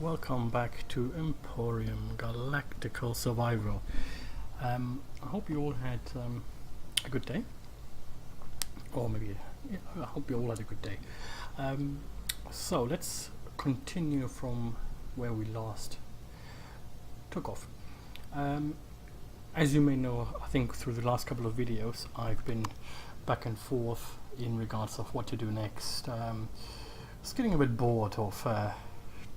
welcome back to Empyrion Galactic Survival. I hope you all had a good day, or maybe I hope you all had a good day. So let's continue from where we last took off. As you may know, I think through the last couple of videos I've been back and forth in regards of what to do next. Just getting a bit bored of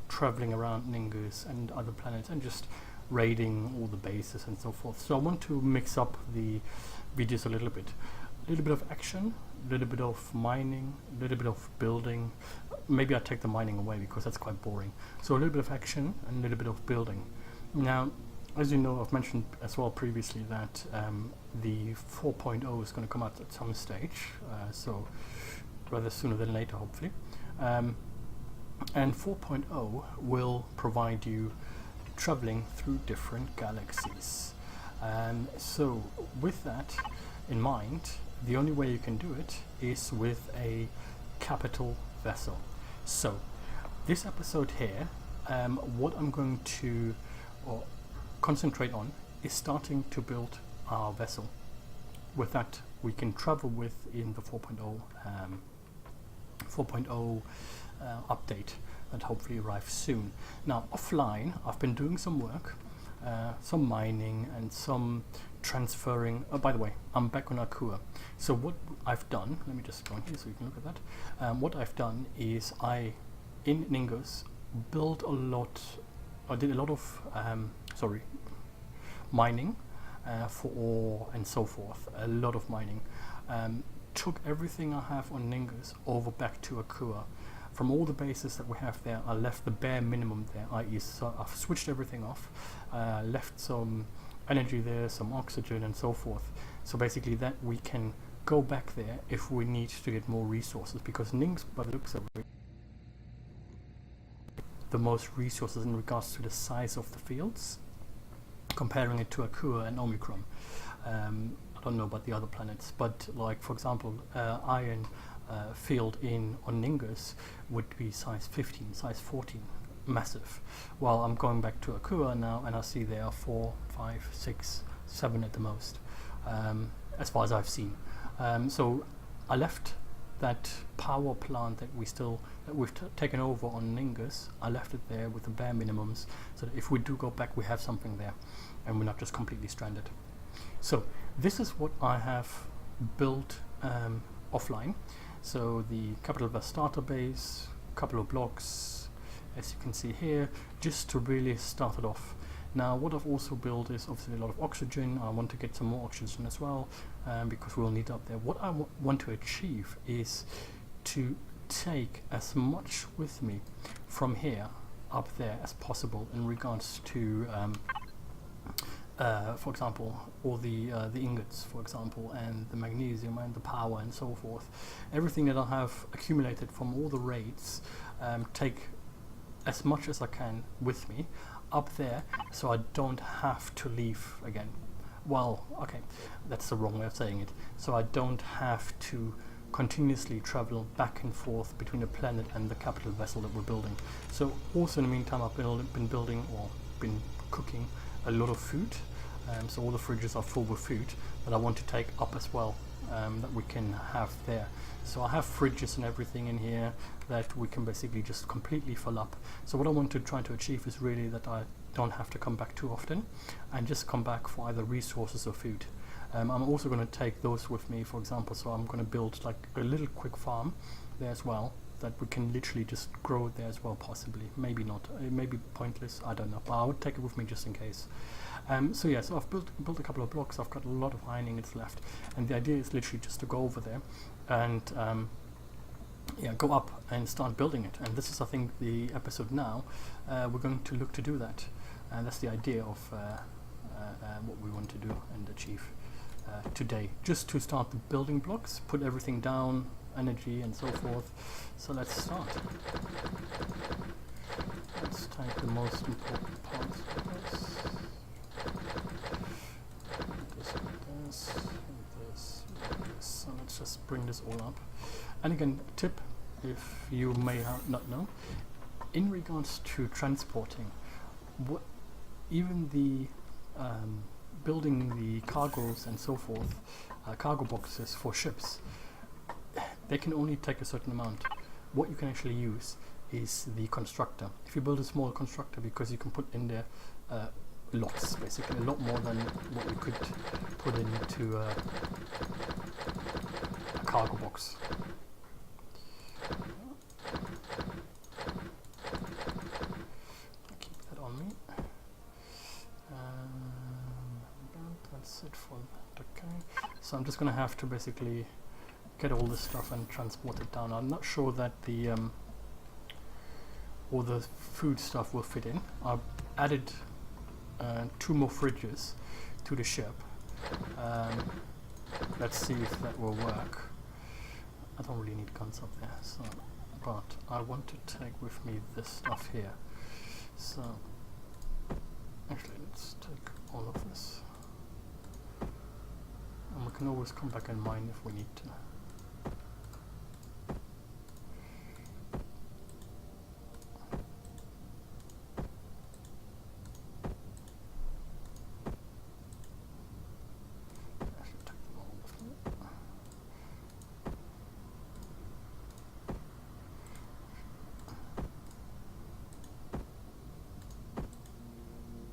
traveling around Ningus and other planets and just raiding all the bases and so forth. So I want to mix up the videos a little bit of action, a little bit of mining, a little bit of building. Maybe I take the mining away because that's quite boring. So a little bit of action and a little bit of building. Now, as you know, I've mentioned as well previously that the 4.0 is going to come out at some stage, so rather sooner than later, hopefully. And 4.0 will provide you traveling through different galaxies. So with that in mind, the only way you can do it is with a capital vessel. So this episode here, what I'm going to concentrate on is starting to build our vessel. With that, we can travel with in the 4.0 update that hopefully arrives soon. Now offline, I've been doing some work, some mining and some transferring. Oh, by the way, I'm back on Akua. So what I've done, let me just go in here so you can look at that. What I've done is in Ningus, did a lot of mining for ore and so forth. A lot of mining. Took everything I have on Ningus over back to Akua. From all the bases that we have there, I left the bare minimum there, i.e. so I've switched everything off, left some energy there, some oxygen and so forth. So basically that we can go back there if we need to get more resources, because Ningus, by the looks of it, the most resources in regards to the size of the fields, comparing it to Akua and Omicron. I don't know about the other planets, but like for example, iron field on Ningus would be size 15, size 14, massive. While I'm going back to Akua now and I see there are 4, 5, 6, 7 at the most, as far as I've seen. So I left that power plant that we've taken over on Ningus. I left it there with the bare minimums, so that if we do go back, we have something there and we're not just completely stranded. So this is what I have built offline. So the capital vessel starter base, couple of blocks, as you can see here, just to really start it off. Now what I've also built is obviously a lot of oxygen. I want to get some more oxygen as well, because we'll need it up there. What I want to achieve is to take as much with me from here up there as possible in regards to for example, all the ingots, for example, and the magnesium and the power and so forth. Everything that I have accumulated from all the raids, take as much as I can with me up there, so I don't have to leave again. Well, okay, that's the wrong way of saying it. So I don't have to continuously travel back and forth between the planet and the capital vessel that we're building. So also in the meantime, I've been building or been cooking a lot of food, so all the fridges are full with food that I want to take up as well, that we can have there. So I have fridges and everything in here that we can basically just completely fill up. So what I want to try to achieve is really that I don't have to come back too often and just come back for either resources or food. I'm also going to take those with me, for example, so I'm going to build like a little quick farm there as well, that we can literally just grow there as well, possibly. Maybe not, it may be pointless, I don't know, but I would take it with me just in case. So yeah, so I've built a couple of blocks. I've got a lot of ironing that's left, and the idea is literally just to go over there and yeah, go up and start building it. And this is, I think, the episode now. We're going to look to do that, and that's the idea of what we want to do and achieve today, just to start the building blocks, put everything down, energy and so forth. So let's start. Let's take the most important parts of this. This. So let's just bring this all up. And again, tip, if you may not know, in regards to transporting, what even the building the cargoes and so forth, cargo boxes for ships, they can only take a certain amount. What you can actually use is the constructor. If you build a small constructor, because you can put in there lots, basically a lot more than what you could put into a cargo box. Keep that on me. That's it for that. Okay. So I'm just going to have to basically get all this stuff and transport it down. I'm not sure that the all the food stuff will fit in. I've added 2 more fridges to the ship. Let's see if that will work. I don't really need guns up there, so, but I want to take with me this stuff here. So actually, let's take all of this, and we can always come back and mine if we need to.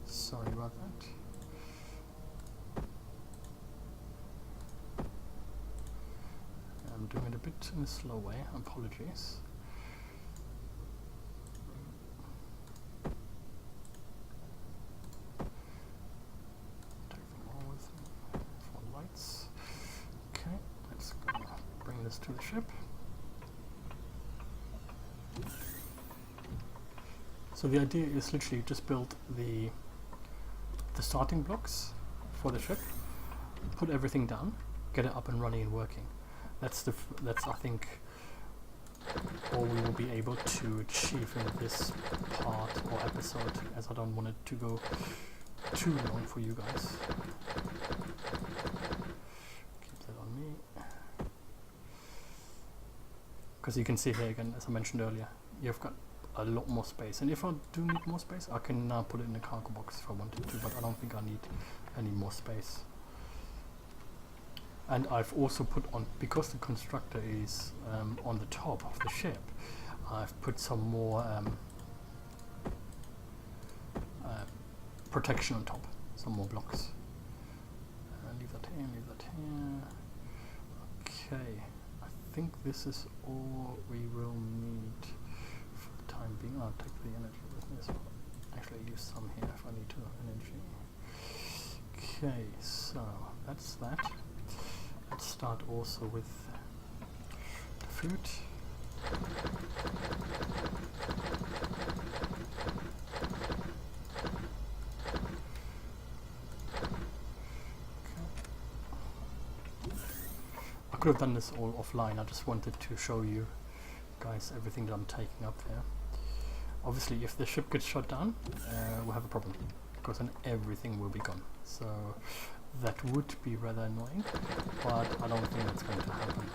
Sorry about that. I'm doing it a bit in a slow way, apologies. Take them all with me for lights. Okay, let's go bring this to the ship. So the idea is literally just build the starting blocks for the ship, put everything down, get it up and running and working. That's I think all we will be able to achieve in this part or episode, as I don't want it to go too long for you guys. Keep that on me. Because you can see here again, as I mentioned earlier, you've got a lot more space, and if I do need more space, I can now put it in a cargo box if I wanted to, but I don't think I need any more space. And I've also put on, because the constructor is on the top of the ship, I've put some more protection on top, some more blocks. Leave that here, leave that here. Okay, I think this is all we will need for the time being. I'll take the energy with me as well. Actually, use some here if I need to energy. Okay, so that's that. Let's start also with the food. I could have done this all offline. I just wanted to show you guys everything that I'm taking up there. Obviously, if the ship gets shut down, we'll have a problem, because then everything will be gone. So that would be rather annoying, but I don't think that's going to happen.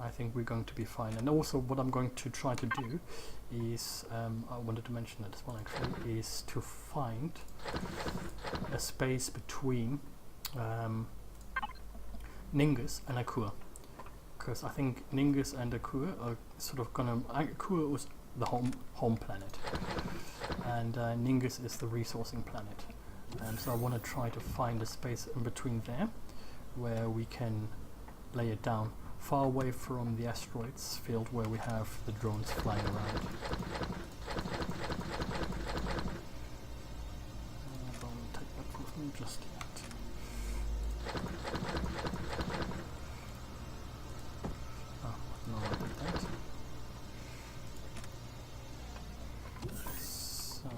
I think we're going to be fine. And also what I'm going to try to do is, I wanted to mention that as well actually, is to find a space between Ningus and Akua. Because I think Ningus and Akua are sort of gonna... Akua was the home planet, and Ningus is the resourcing planet. So I want to try to find a space in between there where we can lay it down, far away from the asteroids field where we have the drones flying around. I don't take that with me just yet. Oh, no, I did that. So,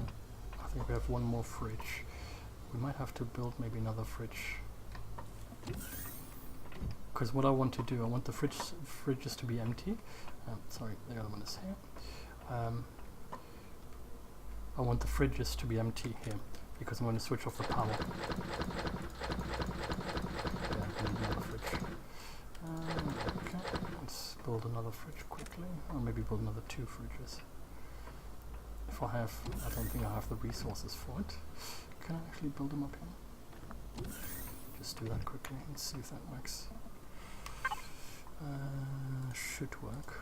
I think we have one more fridge. We might have to build maybe another fridge. Because what I want to do, I want the fridges to be empty. Sorry, the other one is here. I want the fridges to be empty here, because I'm going to switch off the power. Yeah, I need another fridge. Okay, let's build another fridge quickly, or maybe build another 2 fridges. If I have, I don't think I have the resources for it. Can I actually build them up here? Just do that quickly and see if that works. Should work.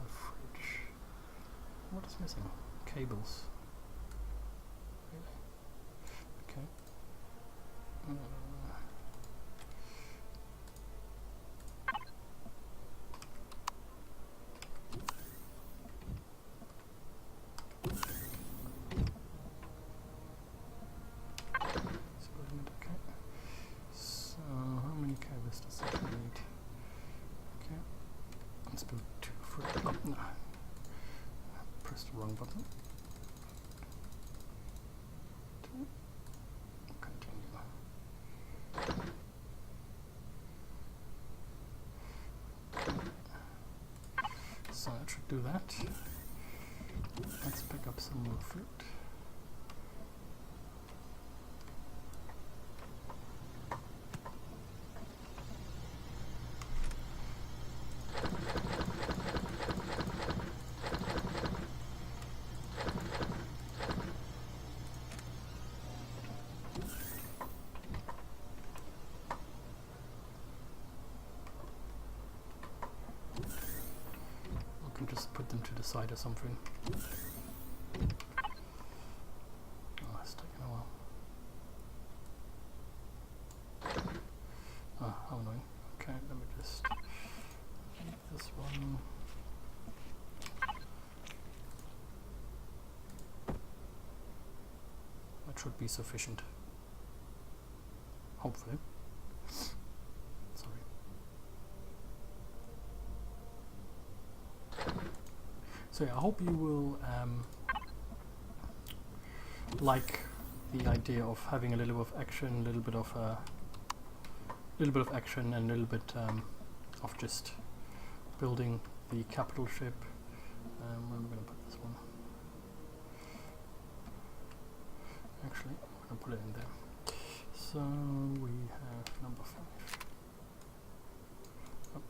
Fridge. What is missing? Cables. Really? Okay. So how many cables does it need? Okay. Let's build 2 for it. Oh, no. Pressed the wrong button. 2. Continue. So that should do that. Let's pick up some more food. Just put them to the side or something. Oh, it's taking a while. Ah, how annoying. Okay, let me just leave this one. That should be sufficient. Hopefully. So yeah, I hope you will like the idea of having a little bit of action, a little bit of action, and a little bit of just building the capital ship. Where am I going to put this one? Actually, I'm going to put it in there. So we have number 5. Oh.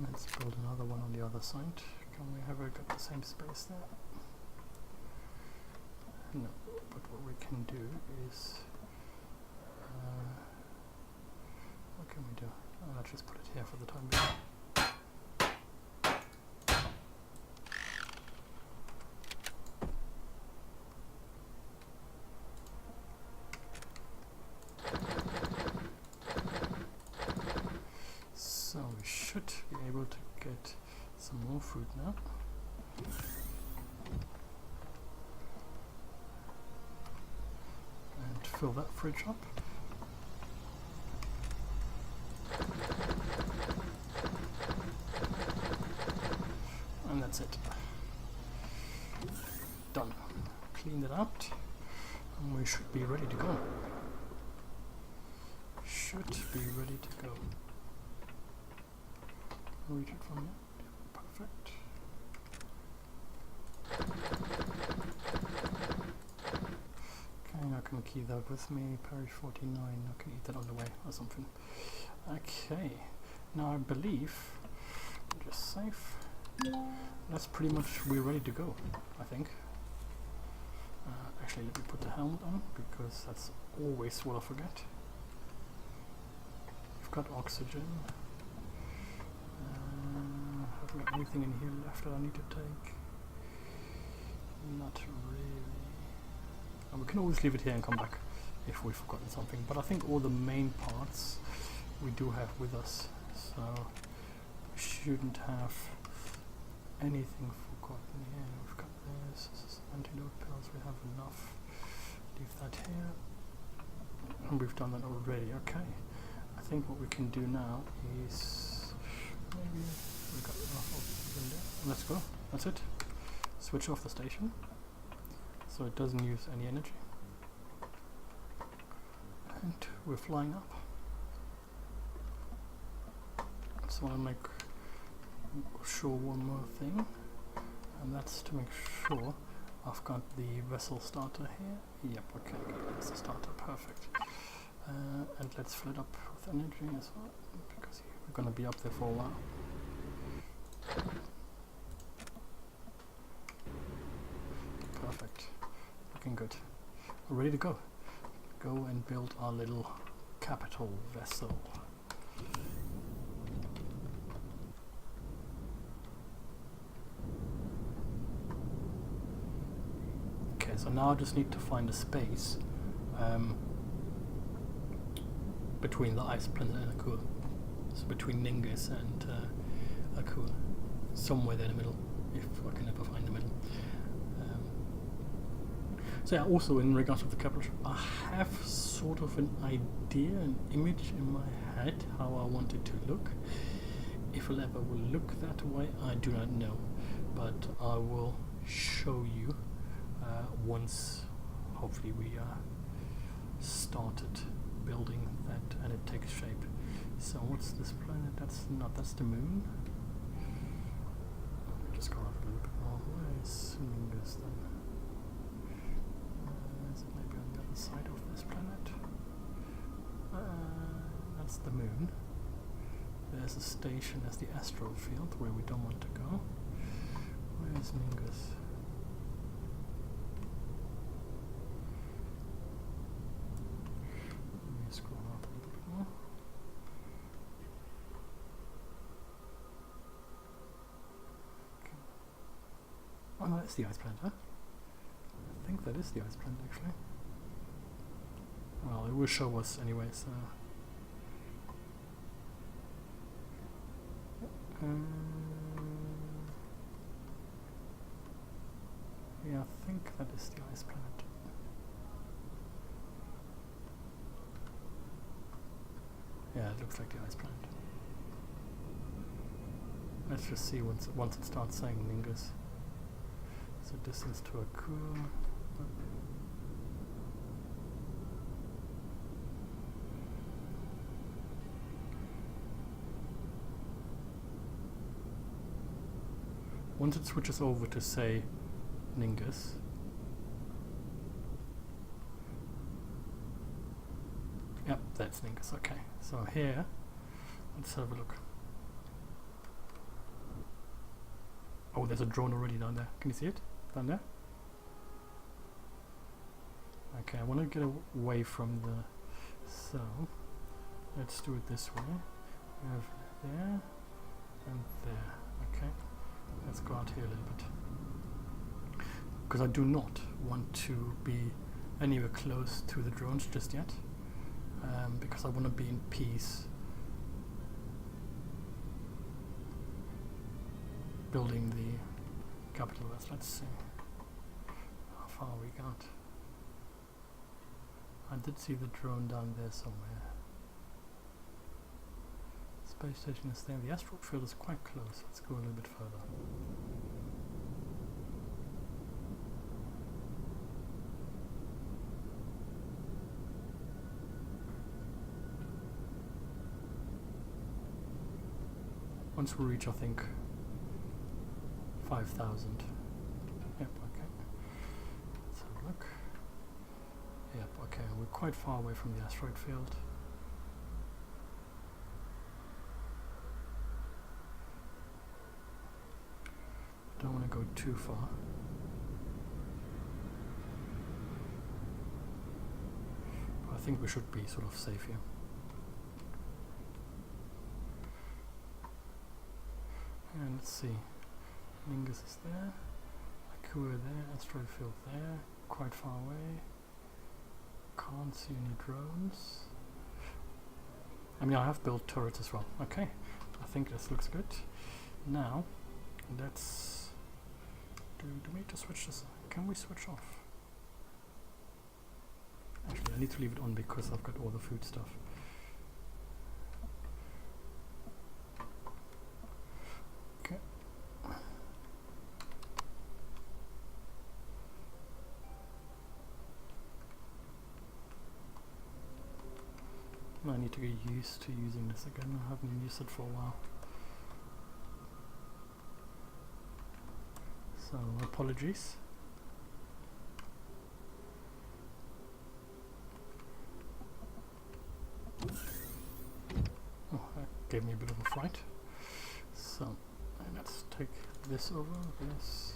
Let's build another one on the other side. Can we have got the same space there? No, but what we can do is what can we do? Let's just put it here for the time being. So we should be able to get some more food now. And fill that fridge up. And that's it. Done. Clean it out. And we should be ready to go. Should be ready to go. Reach it from there. Perfect. Okay, I can key that with me. Parish 49. I can eat that on the way or something. Okay. Now I believe, just save. That's pretty much, we're ready to go, I think. Actually, let me put the helmet on because that's always what I forget. We've got oxygen. Haven't got anything in here left that I need to take. Not really. And we can always leave it here and come back if we've forgotten something. But I think all the main parts we do have with us, so we shouldn't have anything forgotten here. We've got this antidote pills. We have enough. Leave that here. And we've done that already. Okay. I think what we can do now is maybe we got enough oxygen there. Let's go. That's it. Switch off the station. so it doesn't use any energy. And we're flying up. So I'll make sure one more thing, and that's to make sure I've got the vessel starter here. Yep, okay, got the vessel starter, perfect. And let's fill it up with energy as well, because we're going to be up there for a while. Perfect, looking good. We're ready to go. Go and build our little capital vessel. Okay, so now I just need to find a space between the ice planet and Akua. So between Ningus and Akua. Somewhere there in the middle, if I can ever find the middle. So yeah, also in regards to the capital, I have sort of an idea, an image in my head how I want it to look. If it ever will look that way, I do not know, but I will show you once hopefully we started building that and it takes shape. So what's this planet? That's the moon. Just go out a little bit more. Where is Ningus then? Is it maybe on the other side of this planet? That's the moon. There's a station as the astral field where we don't want to go. Where is Ningus? Let me scroll up a little bit more. Okay. Oh no, that's the ice planet, huh? I think that is the ice planet actually. Well, it will show us anyway, so. Yeah, I think that is the ice planet. Yeah, it looks like the ice planet. Let's just see once it starts saying Ningus. So distance to Akua. Once it switches over to say Ningus, yep, that's Ningus. Okay, so here, let's have a look. Oh, there's a drone already down there. Can you see it down there? Okay, I want to get away from the. So let's do it this way. We have there and there. Okay. Let's go out here a little bit, because I do not want to be anywhere close to the drones just yet, because I want to be in peace building the capital. Let's see how far we got. I did see the drone down there somewhere. Space station is there. The astral field is quite close. Let's go a little bit further. Once we reach, I think, 5,000. Yep, okay. Let's have a look. Yep, okay. We're quite far away from the asteroid field. Don't want to go too far. But I think we should be sort of safe here. And let's see. Ningus is there. Akua there. Asteroid field there. Quite far away. Can't see any drones. I mean, I have built turrets as well. Okay. I think this looks good. Now, let's. Do we need to switch this? Can we switch off? Actually, I need to leave it on because I've got all the food stuff. Okay. I need to get used to using this again. I haven't used it for a while. So apologies. Oh, that gave me a bit of a fright. So let's take this over, this,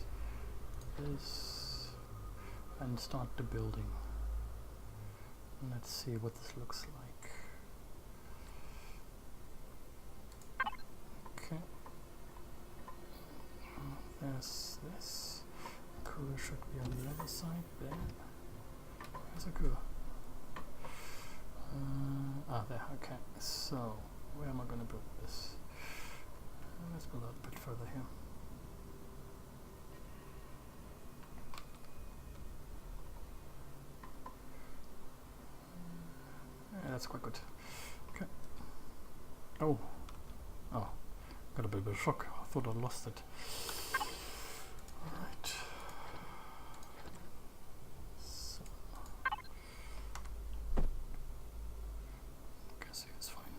and start the building. And let's see what this looks like. Okay. There's this. Cooler should be on the other side there. Where's the cooler? There, okay. So, where am I going to build this? Let's build out a bit further here. Yeah, that's quite good. Okay. Oh, got a bit of a shock. I thought I lost it. Alright. So, guessing it's fine.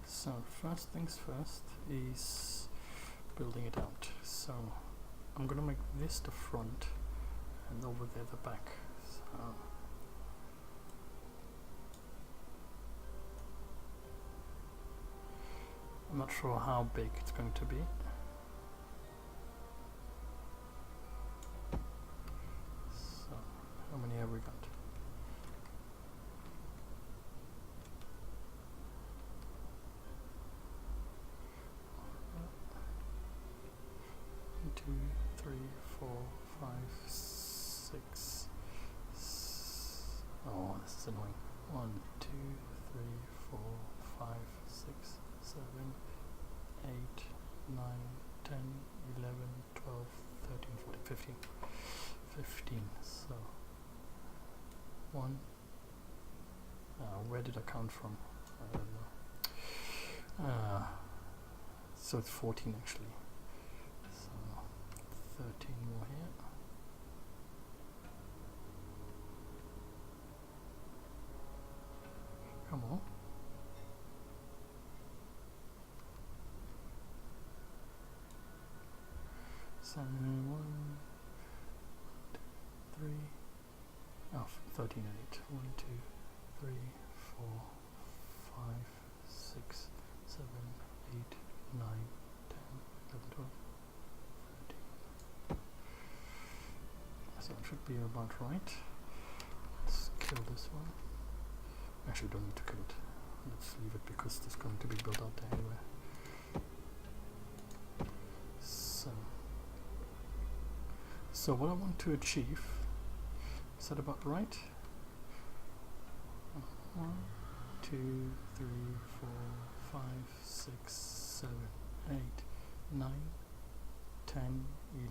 So, first things first is building it out. So, I'm gonna make this the front and over there the back. So, I'm not sure how big it's going to be. So, how many have we got? One, two, three, four, five, six. Oh, this is annoying. 1, 2, 3, 4, 5, 6, 7, 8, 9, 10, 11, 12, 13, 14, 15. 15. So, 1. Where did I count from? I don't know. So it's 14 actually. So, 13 more here. Come on. So 1, 2, 3. Oh, 13 and 8. 1, 2, 3, 4, 5, 6, 7, 8, 9, 10, 11, 12, 13. So it should be about right. Let's kill this one. Actually, don't need to kill it. Let's leave it because it's going to be built out there anyway. So what I want to achieve, is that about right? 1, 2, 3, 4, 5, 6, 7, 8, 9, 10,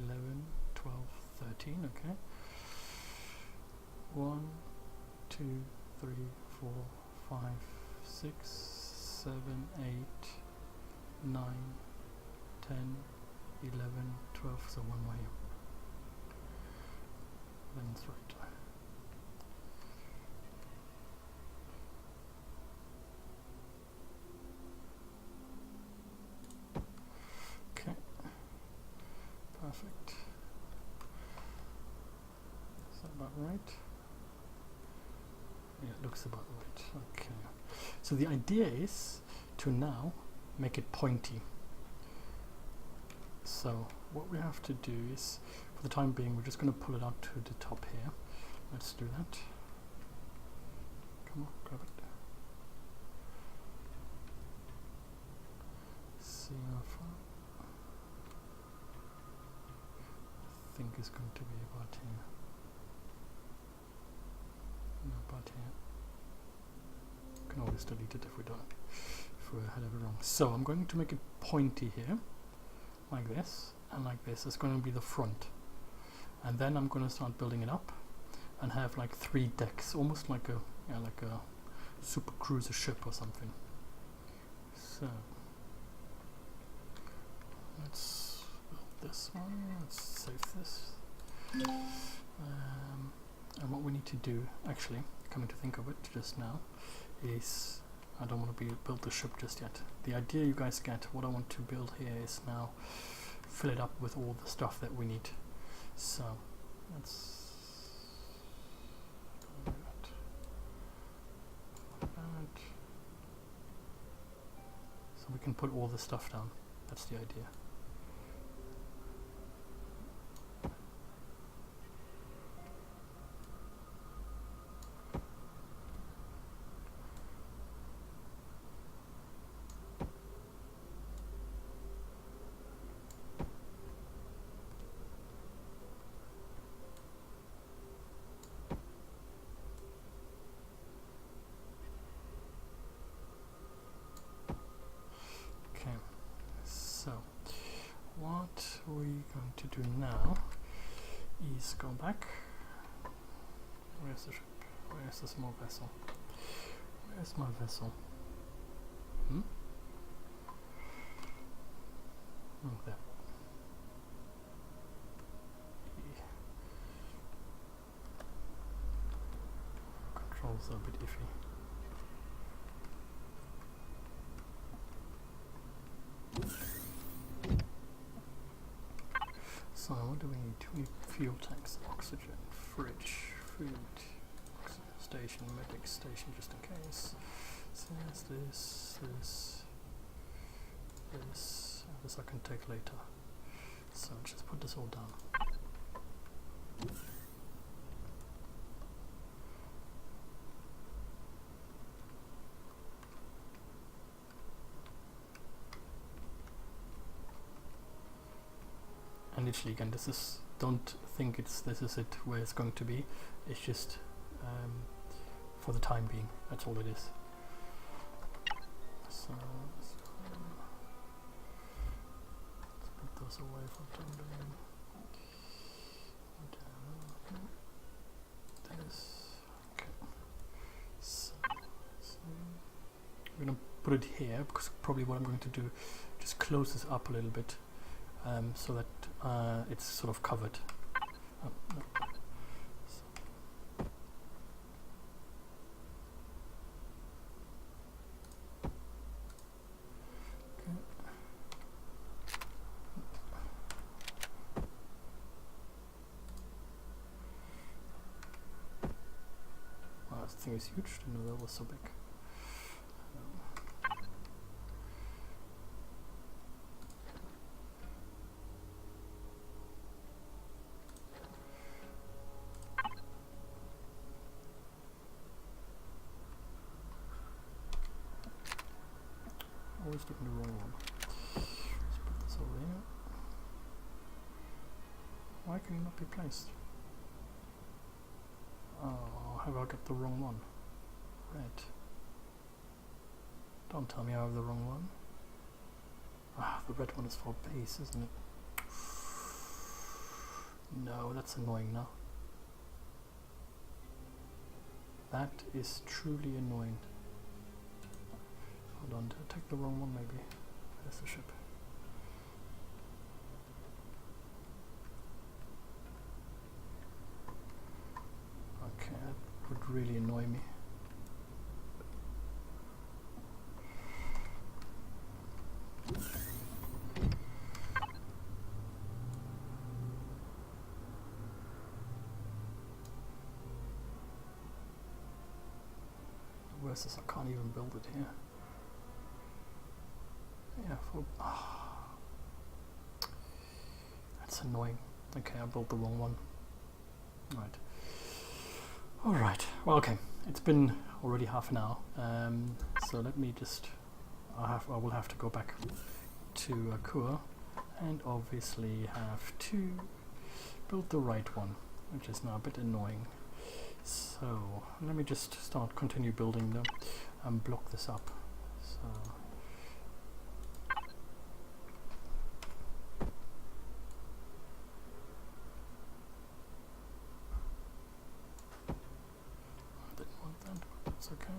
11, 12, 13, okay. 1, 2, 3, 4, 5, 6, 7, 8, 9, 10, 11, 12, so one more here. Then it's right. Okay, perfect. Is that about right? Yeah, it looks about right. Okay. So the idea is to now make it pointy. So what we have to do is, for the time being, we're just going to pull it out to the top here. Let's do that. Come on, grab it. See how far. I think it's going to be about here. No, about here. Can always delete it if we don't, if we had it wrong. So I'm going to make it pointy here, like this, and like this. It's going to be the front. And then I'm going to start building it up and have like 3 decks, almost like a super cruiser ship or something. So let's build this one. Let's save this. And what we need to do, actually, coming to think of it just now, is I don't want to build the ship just yet. The idea you guys get, what I want to build here is now fill it up with all the stuff that we need. So let's do that. Like that. So we can put all the stuff down. That's the idea. What we're going to do now is go back. Where's the ship? Where's the small vessel? Where's my vessel? Oh, there. Controls are a bit iffy. So what do we need? We need fuel tanks, oxygen, fridge, food, station, medic station just in case. So there's this I can take later. So just put this all down. And literally again, this is, don't think this is it where it's going to be. It's just for the time being. That's all it is. So let's put those away for the time being. This. Okay. So I'm gonna put it here because probably what I'm going to do, just close this up a little bit. So that it's sort of covered. Oh, no. Okay. Wow, this thing is huge. Didn't know that was so big. Always looking the wrong one. Let's put this over here. Why can it not be placed? Oh, have I got the wrong one? Red. Don't tell me I have the wrong one. Ah, the red one is for base, isn't it? No, that's annoying now. That is truly annoying. Hold on, did I take the wrong one maybe? There's the ship. Okay, that would really annoy me. Where's this? I can't even build it here. Yeah, that's annoying. Okay, I built the wrong one. Right. Alright. Well, okay. It's been already half an hour. So let me just... I will have to go back to Kur and obviously have to build the right one, which is now a bit annoying. So let me just continue building them and block this up. So it's okay.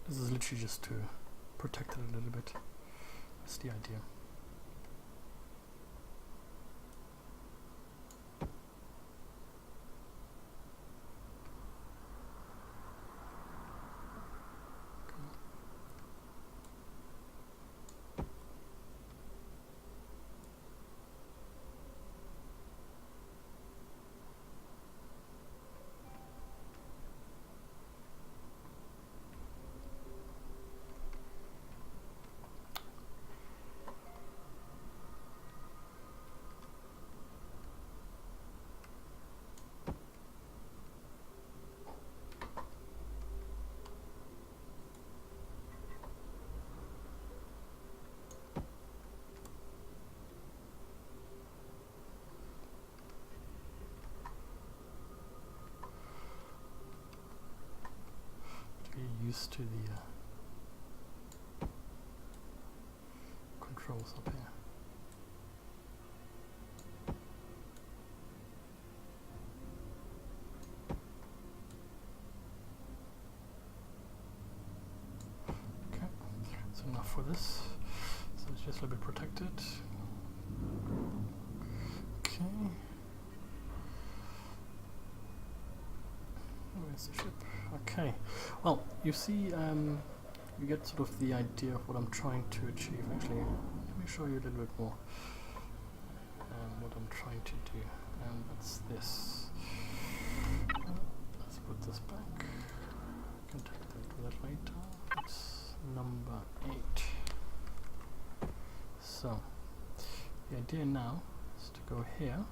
This is literally just to protect it a little bit. That's the idea. Used to the controls up here. Okay, so enough for this. So it's just a little bit protected. Okay. Where's the ship? Okay, well, you see, you get sort of the idea of what I'm trying to achieve. Actually, let me show you a little bit more what I'm trying to do, and that's this. Let's put this back. I can do that later. It's number 8. So, the idea now is to go here.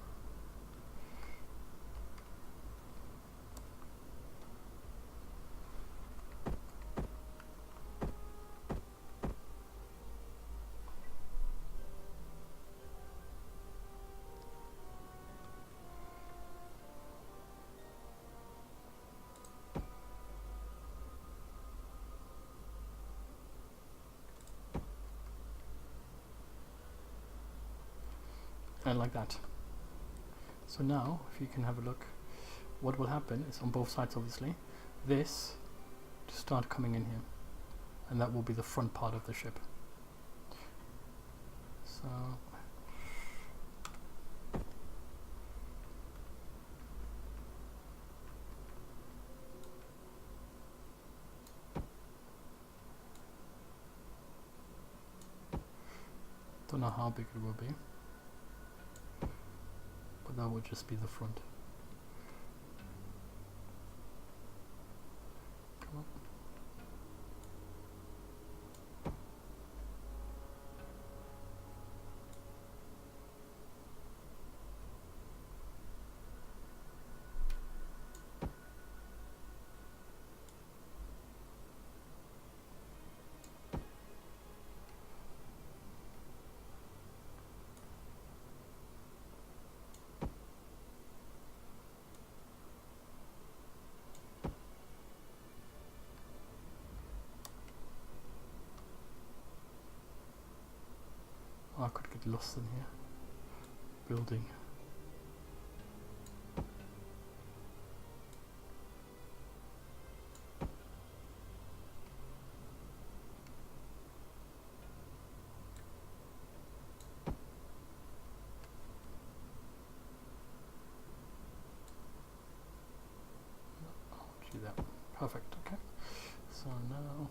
And like that. So now, if you can have a look, what will happen is on both sides, obviously, this to start coming in here, and that will be the front part of the ship. So don't know how big it will be, but that would just be the front. Come on. I could get lost in here. Building. I'll do that. Perfect. Okay. So now.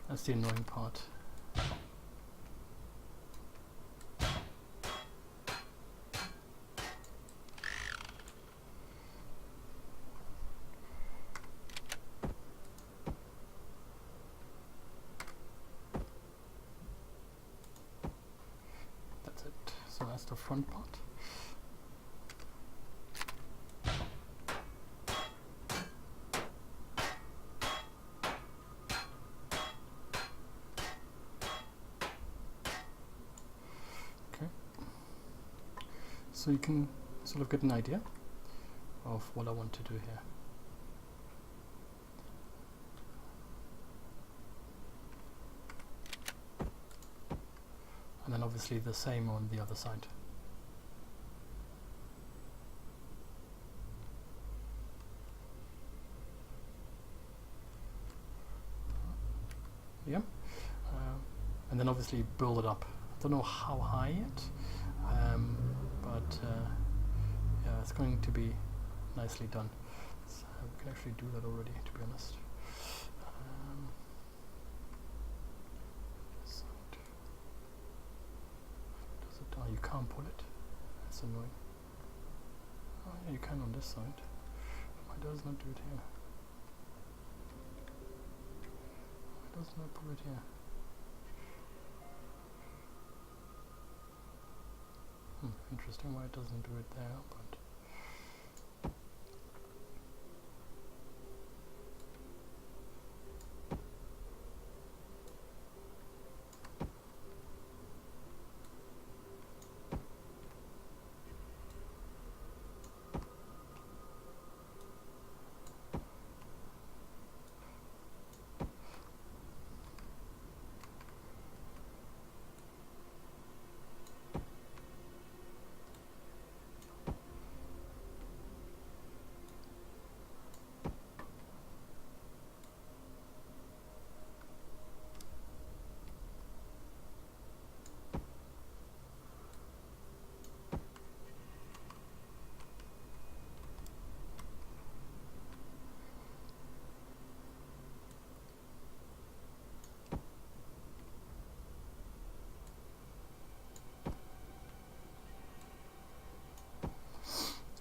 That's the annoying part. That's it. So that's the front part. so you can sort of get an idea of what I want to do here. And then obviously the same on the other side. Yeah, and then obviously build it up. I don't know how high yet, but yeah, it's going to be nicely done. So we can actually do that already, to be honest. Does it? Oh, you can't pull it. That's annoying. Oh yeah, you can on this side. Why does not do it here? Why does not pull it here? Interesting why it doesn't do it there, but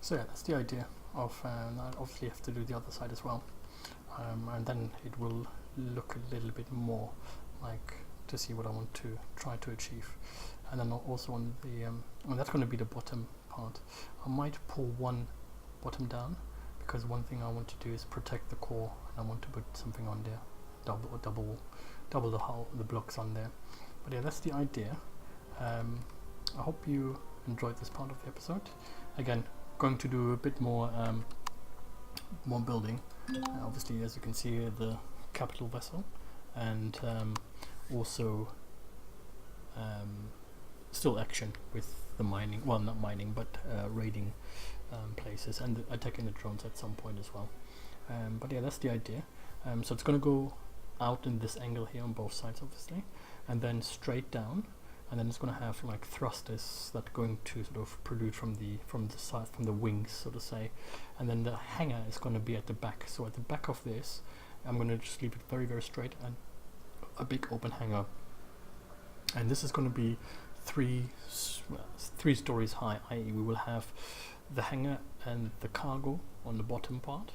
so yeah, that's the idea of, I obviously have to do the other side as well, and then it will look a little bit more like, to see what I want to try to achieve. And then also on the, and that's going to be the bottom part. I might pull one bottom down, because one thing I want to do is protect the core, and I want to put something on there, double the hull, the blocks on there. But yeah, that's the idea. I hope you enjoyed this part of the episode. Again, going to do a bit more more building. Obviously, as you can see here, the capital vessel, and also still action with the mining, well, not mining, but raiding places, and attacking the drones at some point as well. But yeah, that's the idea. So it's going to go out in this angle here on both sides, obviously, and then straight down, and then it's going to have like thrusters that are going to sort of protrude from the side, from the wings, so to say, and then the hangar is going to be at the back. So at the back of this, I'm going to just leave it very, very straight, and a big open hangar. And this is going to be three stories high, i.e. we will have the hangar and the cargo on the bottom part.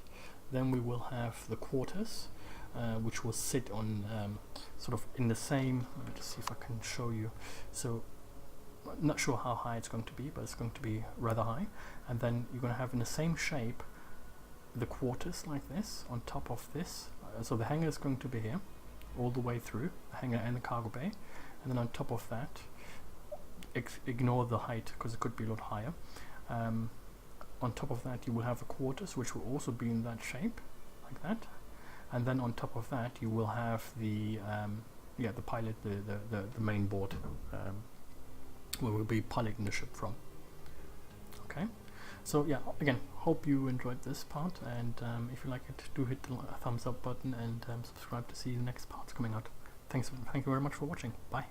Then we will have the quarters, which will sit on sort of in the same, let me just see if I can show you. So I'm not sure how high it's going to be, but it's going to be rather high. And then you're going to have in the same shape the quarters like this on top of this. So the hangar is going to be here all the way through, the hangar and the cargo bay. And then on top of that, ignore the height because it could be a lot higher. On top of that, you will have the quarters, which will also be in that shape, like that. And then on top of that, you will have the the pilot, the main board, where we'll be piloting the ship from. Okay, so yeah, again, hope you enjoyed this part, and if you like it, do hit the thumbs up button and subscribe to see the next parts coming out. Thank you very much for watching. Bye.